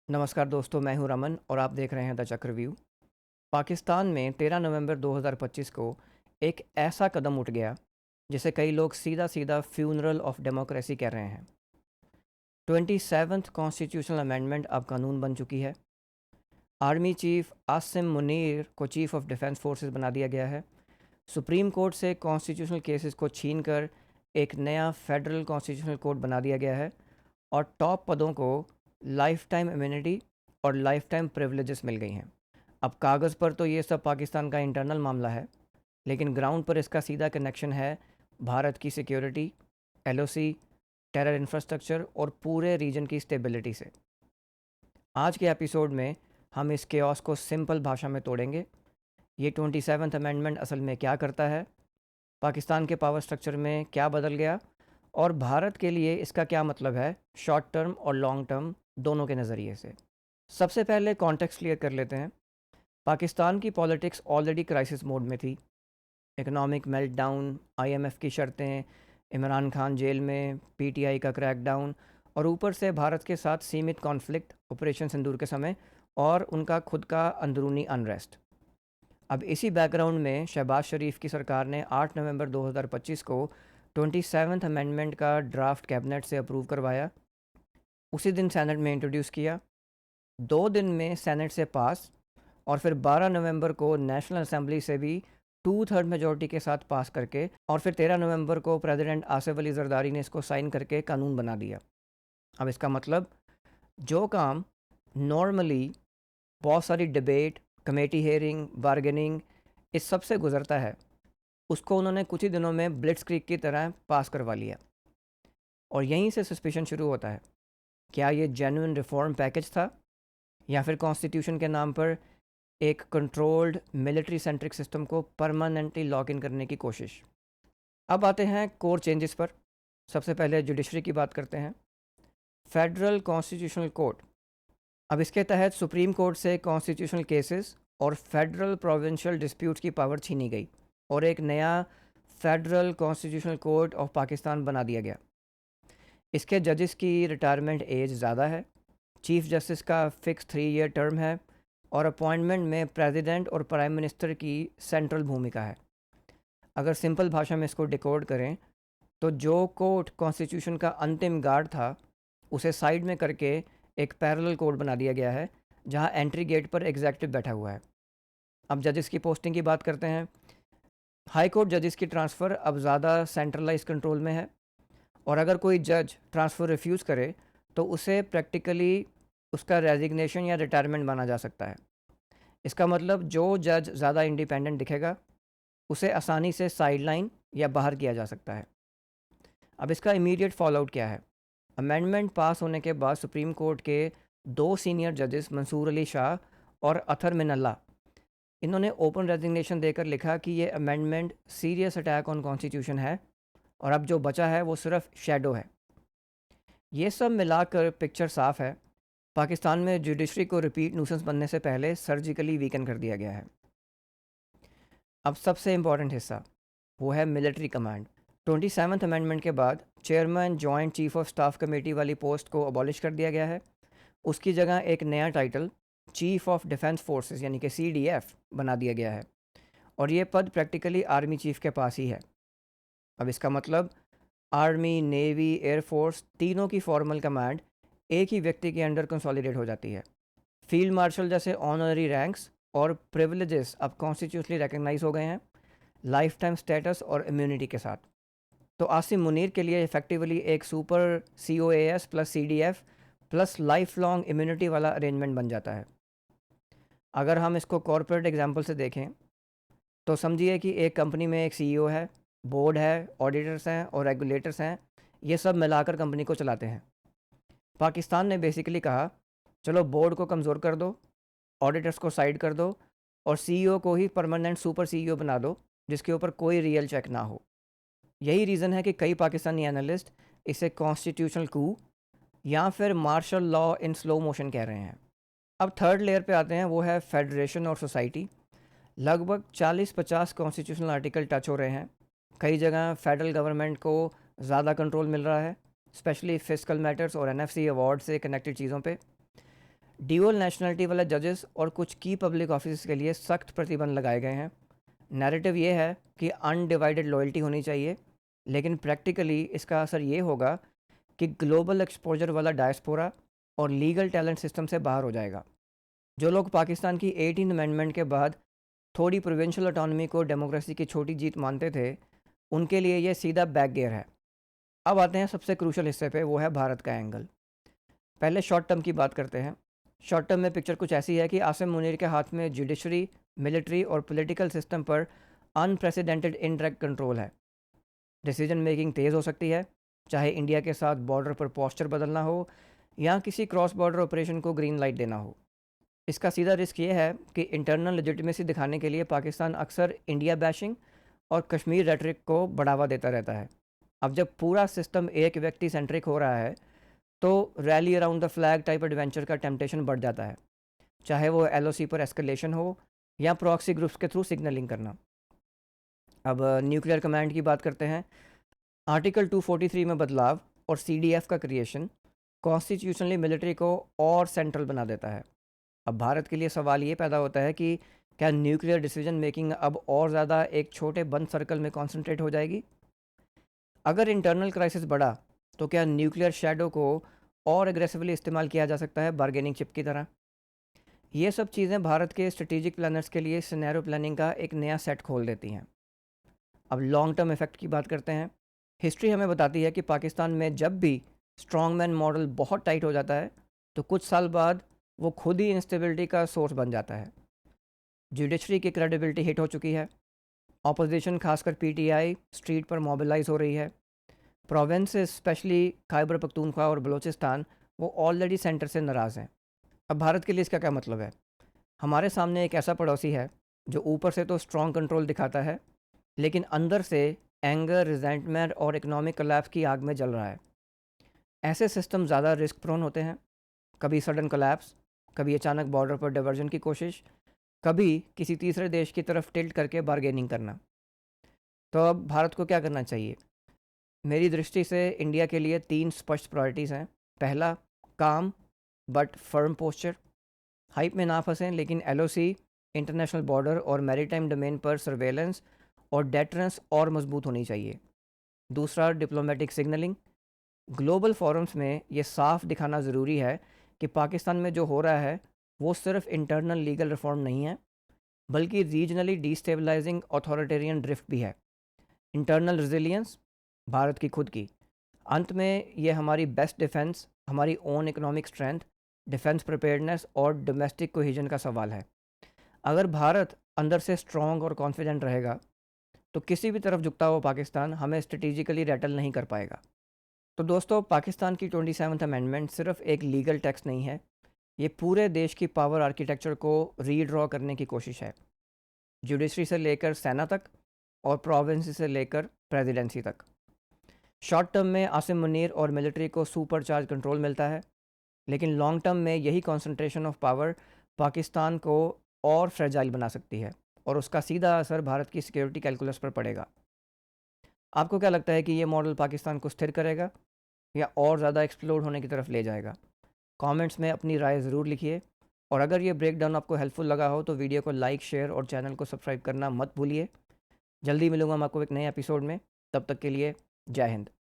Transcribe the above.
नमस्कार दोस्तों, मैं हूं रमन और आप देख रहे हैं द चक्रव्यूह। पाकिस्तान में 13 नवंबर 2025 को एक ऐसा कदम उठ गया जिसे कई लोग सीधा सीधा फ्यूनरल ऑफ डेमोक्रेसी कह रहे हैं। 27th कॉन्स्टिट्यूशनल अमेंडमेंट अब कानून बन चुकी है। आर्मी चीफ आसिम मुनीर को चीफ ऑफ डिफेंस फोर्सेस बना दिया गया है। सुप्रीम कोर्ट से कॉन्स्टिट्यूशनल केसेस को छीनकर एक नया फेडरल कॉन्स्टिट्यूशनल कोर्ट बना दिया गया है और टॉप पदों को लाइफ टाइम इम्यूनिटी और लाइफ टाइम प्रिविलेजेस मिल गई हैं। अब कागज़ पर तो ये सब पाकिस्तान का इंटरनल मामला है, लेकिन ग्राउंड पर इसका सीधा कनेक्शन है भारत की सिक्योरिटी, एलओसी, टेरर इंफ्रास्ट्रक्चर और पूरे रीजन की स्टेबिलिटी से। आज के एपिसोड में हम इस केओस को सिंपल भाषा में तोड़ेंगे। ये 27th अमेंडमेंट असल में क्या करता है, पाकिस्तान के पावर स्ट्रक्चर में क्या बदल गया और भारत के लिए इसका क्या मतलब है शॉर्ट टर्म और लॉन्ग टर्म दोनों के नज़रिए से। सबसे पहले कॉन्टेक्स्ट क्लियर कर लेते हैं। पाकिस्तान की पॉलिटिक्स ऑलरेडी क्राइसिस मोड में थी। इकोनॉमिक मेल्टडाउन, आईएमएफ की शर्तें, इमरान खान जेल में, पीटीआई का क्रैकडाउन और ऊपर से भारत के साथ सीमित कॉन्फ्लिक्ट ऑपरेशन सिंदूर के समय और उनका खुद का अंदरूनी अनरेस्ट। अब इसी बैकग्राउंड में शहबाज शरीफ की सरकार ने 8 नवंबर 2025 को 27th अमेंडमेंट का ड्राफ्ट कैबिनेट से अप्रूव करवाया। उसी दिन सेनेट में इंट्रोड्यूस किया, 2 दिन में सेनेट से पास और फिर 12 नवंबर को नेशनल असेंबली से भी 2/3 मेजॉरिटी के साथ पास करके और फिर 13 नवंबर को प्रेसिडेंट आसिफ अली जरदारी ने इसको साइन करके कानून बना दिया। अब इसका मतलब जो काम नॉर्मली बहुत सारी डिबेट, कमेटी हेयरिंग, बार्गेनिंग इस सब से गुजरता है, उसको उन्होंने कुछ ही दिनों में ब्लिट्सक्रीग की तरह पास करवा लिया। और यहीं से सस्पिशन शुरू होता है, क्या ये जेन्युइन रिफॉर्म पैकेज था या फिर कॉन्स्टिट्यूशन के नाम पर एक कंट्रोल्ड मिलिट्री सेंट्रिक सिस्टम को परमानेंटली लॉक इन करने की कोशिश। अब आते हैं कोर चेंजेस पर। सबसे पहले जुडिशरी की बात करते हैं। फेडरल कॉन्स्टिट्यूशनल कोर्ट, अब इसके तहत सुप्रीम कोर्ट से कॉन्स्टिट्यूशनल केसेस और फेडरल प्रोविंशियल डिस्प्यूट्स की पावर छीनी गई और एक नया federal constitutional court of Pakistan बना दिया गया। इसके जजेस की रिटायरमेंट एज ज़्यादा है, चीफ जस्टिस का फिक्स 3 ईयर टर्म है और अपॉइंटमेंट में प्रेसिडेंट और प्राइम मिनिस्टर की सेंट्रल भूमिका है। अगर सिंपल भाषा में इसको डिकोड करें तो जो कोर्ट कॉन्स्टिट्यूशन का अंतिम गार्ड था, उसे साइड में करके एक पैरेलल कोर्ट बना दिया गया है जहां एंट्री गेट पर एग्जेक्टिव बैठा हुआ है। अब जजेस की पोस्टिंग की बात करते हैं। हाई कोर्ट जजेस की ट्रांसफ़र अब ज़्यादा सेंट्रलाइज कंट्रोल में है और अगर कोई जज ट्रांसफ़र रिफ्यूज़ करे तो उसे प्रैक्टिकली उसका रेजिग्नेशन या रिटायरमेंट माना जा सकता है। इसका मतलब जो जज ज़्यादा इंडिपेंडेंट दिखेगा उसे आसानी से साइडलाइन या बाहर किया जा सकता है। अब इसका इमीडिएट फॉलोआउट क्या है? अमेंडमेंट पास होने के बाद सुप्रीम कोर्ट के 2 सीनियर जजेस मंसूर अली शाह और अथर मिनल्ला, इन्होंने ओपन रेजिग्नेशन देकर लिखा कि ये amendment serious attack on constitution है और अब जो बचा है वो सिर्फ शेडो है। ये सब मिलाकर पिक्चर साफ है, पाकिस्तान में जुडिशरी को रिपीट न्यूसेंस बनने से पहले सर्जिकली वीकन कर दिया गया है। अब सबसे इम्पॉर्टेंट हिस्सा वो है मिलिट्री कमांड। 27th अमेंडमेंट के बाद chairman joint chief of staff committee वाली पोस्ट को अबॉलिश कर दिया गया है। उसकी जगह एक नया title chief of defence forces यानी कि CDF बना दिया गया है और ये पद प्रैक्टिकली आर्मी चीफ के पास ही है। अब इसका मतलब आर्मी, नेवी, एयरफोर्स तीनों की फॉर्मल कमांड एक ही व्यक्ति के अंडर कंसोलिडेट हो जाती है। फील्ड मार्शल जैसे ऑनररी रैंक्स और प्रिविलेजेस अब कॉन्स्टिट्यूशनली रिकग्नाइज हो गए हैं, लाइफ टाइम स्टेटस और इम्यूनिटी के साथ। तो आसिम मुनीर के लिए इफेक्टिवली एक super COAS plus CDF plus life long immunity वाला अरेंजमेंट बन जाता है। अगर हम इसको कॉरपोरेट एग्जांपल से देखें तो समझिए कि एक कंपनी में एक CEO है, बोर्ड है, ऑडिटर्स हैं और रेगुलेटर्स हैं। ये सब मिलाकर कंपनी को चलाते हैं। पाकिस्तान ने बेसिकली कहा, चलो बोर्ड को कमज़ोर कर दो, ऑडिटर्स को साइड कर दो और CEO को ही परमानेंट सुपर CEO बना दो जिसके ऊपर कोई रियल चेक ना हो। यही रीज़न है कि कई पाकिस्तानी एनालिस्ट इसे कॉन्स्टिट्यूशनल कू या फिर martial law in slow motion कह रहे हैं। अब थर्ड लेयर पे आते हैं, वो है फेडरेशन और सोसाइटी। लगभग 40-50 कॉन्स्टिट्यूशनल आर्टिकल टच हो रहे हैं। कई जगह फेडरल गवर्नमेंट को ज़्यादा कंट्रोल मिल रहा है, स्पेशली फिस्कल मैटर्स और NFC अवार्ड से कनेक्टेड चीज़ों पे। ड्यूअल नेशनलिटी वाले जजेस और कुछ की पब्लिक ऑफिस के लिए सख्त प्रतिबंध लगाए गए हैं। नैरेटिव ये है कि अनडिवाइडेड लॉयल्टी होनी चाहिए, लेकिन प्रैक्टिकली इसका असर ये होगा कि ग्लोबल एक्सपोजर वाला डायस्पोरा और लीगल टैलेंट सिस्टम से बाहर हो जाएगा। जो लोग पाकिस्तान की 18th अमेंडमेंट के बाद थोड़ी प्रोविंशियल ऑटोनॉमी को डेमोक्रेसी की छोटी जीत मानते थे, उनके लिए ये सीधा बैक गियर है। अब आते हैं सबसे क्रूशल हिस्से पे, वो है भारत का एंगल। पहले शॉर्ट टर्म की बात करते हैं। शॉर्ट टर्म में पिक्चर कुछ ऐसी है कि आसिम मुनीर के हाथ में जुडिशरी, मिलिट्री और पॉलिटिकल सिस्टम पर अनप्रेसिडेंटेड इनडायरेक्ट कंट्रोल है। डिसीजन मेकिंग तेज़ हो सकती है, चाहे इंडिया के साथ बॉर्डर पर पोस्चर बदलना हो या किसी क्रॉस बॉर्डर ऑपरेशन को ग्रीन लाइट देना हो। इसका सीधा रिस्क ये है कि इंटरनल लेजिटिमेसी दिखाने के लिए पाकिस्तान अक्सर इंडिया बैशिंग और कश्मीर रेटरिक को बढ़ावा देता रहता है। अब जब पूरा सिस्टम एक व्यक्ति सेंट्रिक हो रहा है, तो rally around the flag type adventure का टेम्पटेशन बढ़ जाता है, चाहे वो एलओसी पर एस्केलेशन हो या प्रॉक्सी ग्रुप्स के थ्रू सिग्नलिंग करना। अब न्यूक्लियर कमांड की बात करते हैं। आर्टिकल 243 में बदलाव और सीडीएफ का क्रिएशन कॉन्स्टिट्यूशनली मिलिट्री को और सेंट्रल बना देता है। अब भारत के लिए सवाल ये पैदा होता है कि क्या न्यूक्लियर डिसीजन मेकिंग अब और ज़्यादा एक छोटे बंद सर्कल में कॉन्सेंट्रेट हो जाएगी? अगर इंटरनल क्राइसिस बढ़ा, तो क्या न्यूक्लियर शैडो को और एग्रेसिवली इस्तेमाल किया जा सकता है, बार्गेनिंग चिप की तरह? ये सब चीज़ें भारत के स्ट्रेटेजिक प्लानर्स के लिए सिनेरियो प्लानिंग का एक नया सेट खोल देती हैं। अब लॉन्ग टर्म इफेक्ट की बात करते हैं। हिस्ट्री हमें बताती है कि पाकिस्तान में जब भी स्ट्रॉन्ग मैन मॉडल बहुत टाइट हो जाता है, तो कुछ साल बाद वो खुद ही इंस्टेबिलिटी का सोर्स बन जाता है। जुडिशरी की क्रेडिबिलिटी हिट हो चुकी है। ऑपोजिशन खासकर पीटीआई स्ट्रीट पर मोबिलाइज हो रही है। प्रोविंसेस स्पेशली खैबर पख्तूनख्वा और बलूचिस्तान वो ऑलरेडी सेंटर से नाराज़ हैं। अब भारत के लिए इसका क्या मतलब है? हमारे सामने एक ऐसा पड़ोसी है जो ऊपर से तो स्ट्रॉन्ग कंट्रोल दिखाता है, लेकिन अंदर से एंगर, रिजेंटमेंट और इकोनॉमिक कोलैप्स की आग में जल रहा है। ऐसे सिस्टम ज़्यादा रिस्क प्रोन होते हैं। कभी सडन कोलैप्स, कभी अचानक बॉर्डर पर डाइवर्जन की कोशिश, कभी किसी तीसरे देश की तरफ टिल्ट करके बार्गेनिंग करना। तो अब भारत को क्या करना चाहिए? मेरी दृष्टि से इंडिया के लिए 3 स्पष्ट प्रायोरिटीज़ हैं। पहला, काम बट फर्म पोस्चर। हाइप में ना फंसें, लेकिन एलओसी, इंटरनेशनल बॉर्डर और मैरीटाइम डोमेन पर सर्वेलेंस और डेटरेंस और मजबूत होनी चाहिए। दूसरा, डिप्लोमेटिक सिग्नलिंग। ग्लोबल फोरम्स में ये साफ दिखाना ज़रूरी है कि पाकिस्तान में जो हो रहा है वो सिर्फ इंटरनल लीगल रिफॉर्म नहीं है, बल्कि रीजनली डिस्टेबलाइजिंग ऑथोरिटेरियन ड्रिफ्ट भी है। इंटरनल रिजिलियंस, भारत की खुद की। अंत में ये हमारी बेस्ट डिफेंस, हमारी own economic strength, defence preparedness और डोमेस्टिक कोहिजन का सवाल है। अगर भारत अंदर से स्ट्रॉन्ग और कॉन्फिडेंट रहेगा, तो किसी भी तरफ झुकता हुआ पाकिस्तान हमें स्ट्रेटेजिकली रैटल नहीं कर पाएगा। तो दोस्तों, पाकिस्तान की 27th अमेंडमेंट सिर्फ एक लीगल टेक्स्ट नहीं है, ये पूरे देश की पावर आर्किटेक्चर को रीड्रॉ करने की कोशिश है, जुडिशरी से लेकर सेना तक और प्रोविंस से लेकर प्रेसिडेंसी तक। शॉर्ट टर्म में आसिम मुनीर और मिलिट्री को सुपर चार्ज कंट्रोल मिलता है, लेकिन लॉन्ग टर्म में यही कॉन्सेंट्रेशन ऑफ पावर पाकिस्तान को और फ्रेजाइल बना सकती है और उसका सीधा असर भारत की सिक्योरिटी कैलकुलस पर पड़ेगा। आपको क्या लगता है कि ये मॉडल पाकिस्तान को स्थिर करेगा या और ज़्यादा एक्सप्लोर होने की तरफ ले जाएगा? कमेंट्स में अपनी राय ज़रूर लिखिए, और अगर ये ब्रेकडाउन आपको हेल्पफुल लगा हो तो वीडियो को लाइक, शेयर और चैनल को सब्सक्राइब करना मत भूलिए। जल्दी मिलूंगा मैं आपको एक नए एपिसोड में। तब तक के लिए जय हिंद।